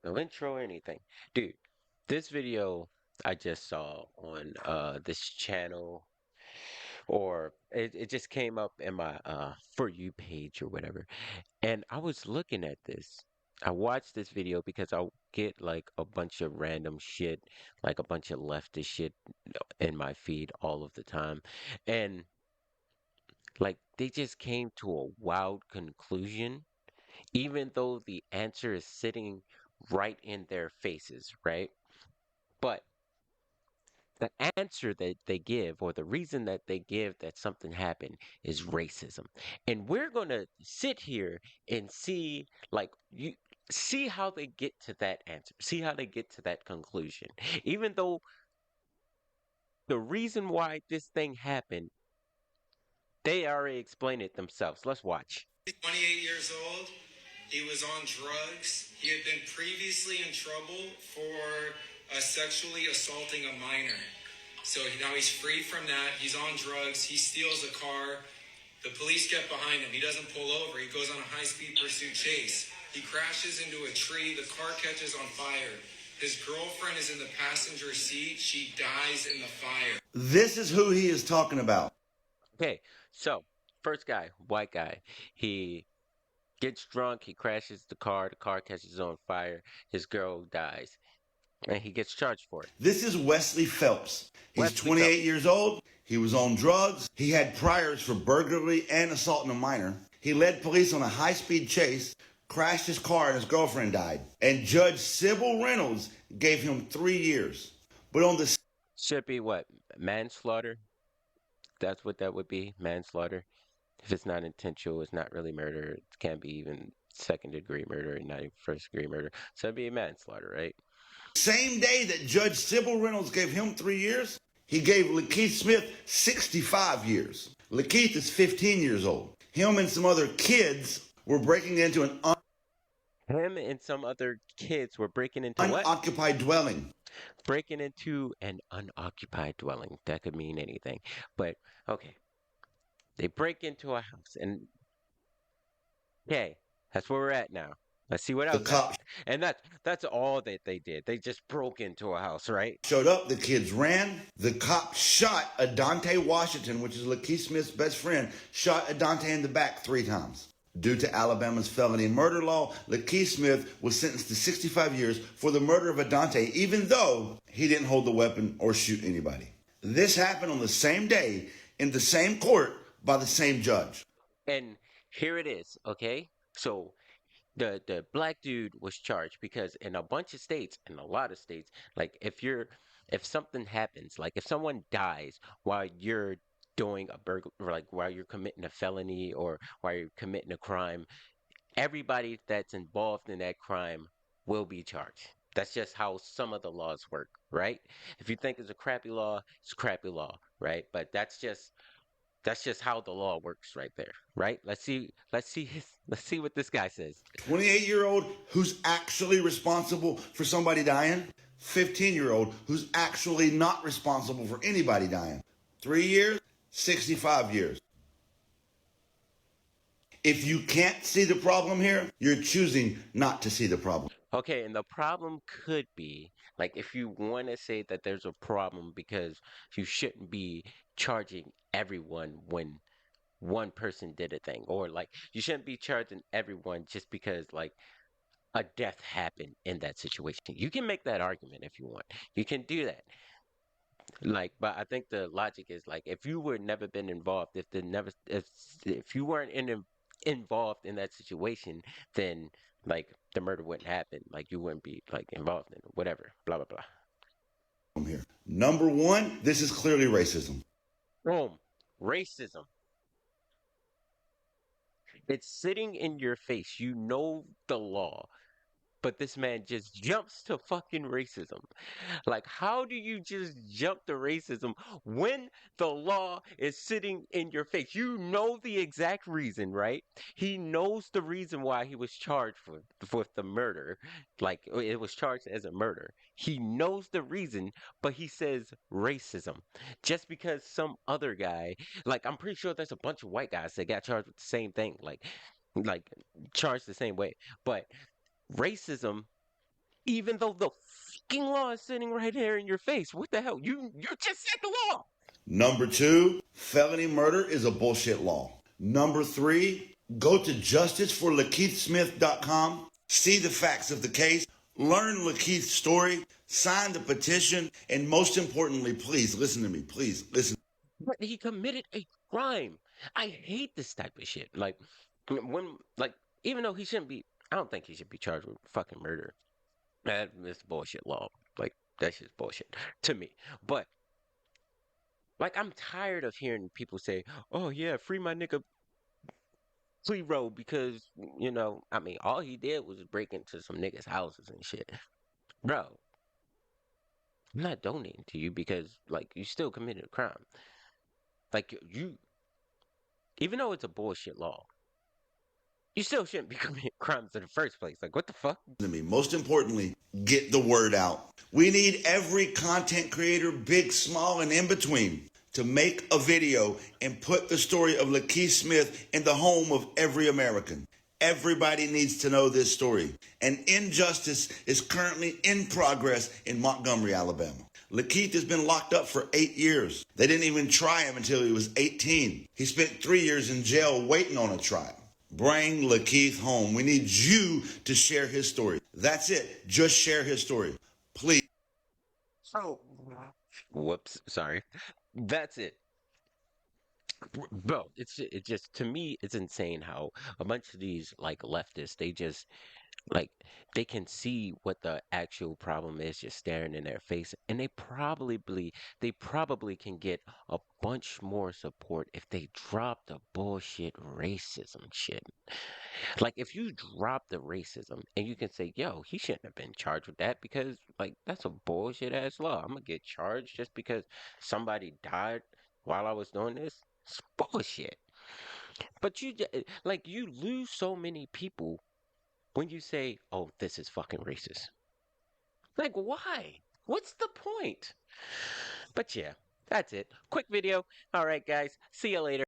No intro or anything. Dude, this video I just saw on this channel, or it just came up in my For You page or whatever. And I was looking at this. I watched this video because I get like a bunch of random shit, like a bunch of leftist shit in my feed all of the time. And like they just came to a wild conclusion, even though the answer is sitting right in their faces, right? But the answer that they give, or the reason that they give that something happened, is racism. And we're going to sit here and see, like, you see how they get to that answer, see how they get to that conclusion. Even though the reason why this thing happened, they already explained it themselves. Let's watch. 28 years old. He was on drugs. He had been previously in trouble for sexually assaulting a minor. So now he's free from that. He's on drugs. He steals a car. The police get behind him. He doesn't pull over. He goes on a high-speed pursuit chase. He crashes into a tree. The car catches on fire. His girlfriend is in the passenger seat. She dies in the fire. This is who he is talking about. Okay, so first guy, white guy, he gets drunk, he crashes the car catches on fire, his girl dies, and he gets charged for it. This is Wesley Phelps. He's Wesley 28 Phelps. years old. He was on drugs. He had priors for burglary and assaulting a minor. He led police on a high-speed chase, crashed his car, and his girlfriend died. And Judge Sybil Reynolds gave him 3 years. But on the Should be what? Manslaughter? That's what that would be, manslaughter. If it's not intentional, it's not really murder. It can't be even second degree murder and not even first degree murder. So it'd be manslaughter, right? same day that Judge Sybil Reynolds gave him 3 years, he gave Lakeith Smith 65 years. Lakeith is 15 years old. Him and some other kids were breaking into an Him and some other kids were breaking into what? unoccupied dwelling. Breaking into an unoccupied dwelling. That could mean anything. But okay, they break into a house, and okay, that's where we're at now. Let's see what The else cops happened. And that's all that they did. They just broke into a house, right? showed up. The kids ran. The cops shot Adante Washington, which is Lakeith Smith's best friend, shot Adante in the back 3 times. Due to Alabama's felony murder law, Lakeith Smith was sentenced to 65 years for the murder of Adante, even though he didn't hold the weapon or shoot anybody. This happened on the same day in the same court by the same judge. And here it is, okay? So the black dude was charged because in a bunch of states, in a lot of states, like if something happens, like if someone dies while you're doing a burglar, like while you're committing a felony or while you're committing a crime, everybody that's involved in that crime will be charged. That's just how some of the laws work, right? If you think it's a crappy law, it's a crappy law, right? But that's just how the law works right there, right? Let's see what this guy says. 28-year-old who's actually responsible for somebody dying. 15-year-old who's actually not responsible for anybody dying. 3 years, 65 years. If you can't see the problem here, you're choosing not to see the problem. Okay, and the problem could be like if you want to say that there's a problem because you shouldn't be charging everyone when one person did a thing, or like you shouldn't be charging everyone just because like a death happened in that situation. You can make that argument if you want. You can do that. Like, but I think the logic is like if you were never been involved, if you weren't involved in that situation, then like the murder wouldn't happen. Like you wouldn't be like involved in it, whatever. Blah blah blah. Here. Number one, this is clearly racism. Boom. Racism. It's sitting in your face. You know the law. But this man just jumps to fucking racism. Like, how do you just jump to racism when the law is sitting in your face? You know the exact reason, right? He knows the reason why he was charged with the murder. Like, it was charged as a murder. He knows the reason, but he says racism. Just because some other guy, like, I'm pretty sure there's a bunch of white guys that got charged with the same thing, like charged the same way. But racism even though the fucking law is sitting right here in your face. What the hell? You just said the law. Number two, felony murder is a bullshit law. Number three, go to justiceforlakeithsmith.com, see the facts of the case, learn Lakeith's story, sign the petition, and most importantly, please listen to me. Please listen. But he committed a crime. I hate this type of shit. Like when like even though he shouldn't be, I don't think he should be charged with fucking murder. That's bullshit law. Like that's just bullshit to me. But like I'm tired of hearing people say, "Oh yeah, free my nigga Clero," because I mean, all he did was break into some niggas' houses and shit. Bro, I'm not donating to you because like you still committed a crime. Like you, even though it's a bullshit law, you still shouldn't be committing crimes in the first place. Like what the fuck? To me. Most importantly, get the word out. We need every content creator, big, small, and in between, to make a video and put the story of Lakeith Smith in the home of every American. Everybody needs to know this story. An injustice is currently in progress in Montgomery, Alabama. Lakeith has been locked up for 8 years. They didn't even try him until he was 18. He spent 3 years in jail waiting on a trial. Bring Lakeith home. We need you to share his story. That's it. Just share his story. Please. So, whoops, sorry. That's it. Bro, it just to me it's insane how a bunch of these like leftists they just like they can see what the actual problem is just staring in their face and they probably can get a bunch more support if they drop the bullshit racism shit. Like if you drop the racism and you can say, yo, he shouldn't have been charged with that because like that's a bullshit ass law. I'm gonna get charged just because somebody died while I was doing this. It's bullshit. But like you lose so many people when you say, "Oh, this is fucking racist." Like why? What's the point? But yeah, that's it. Quick video. All right, guys. See you later.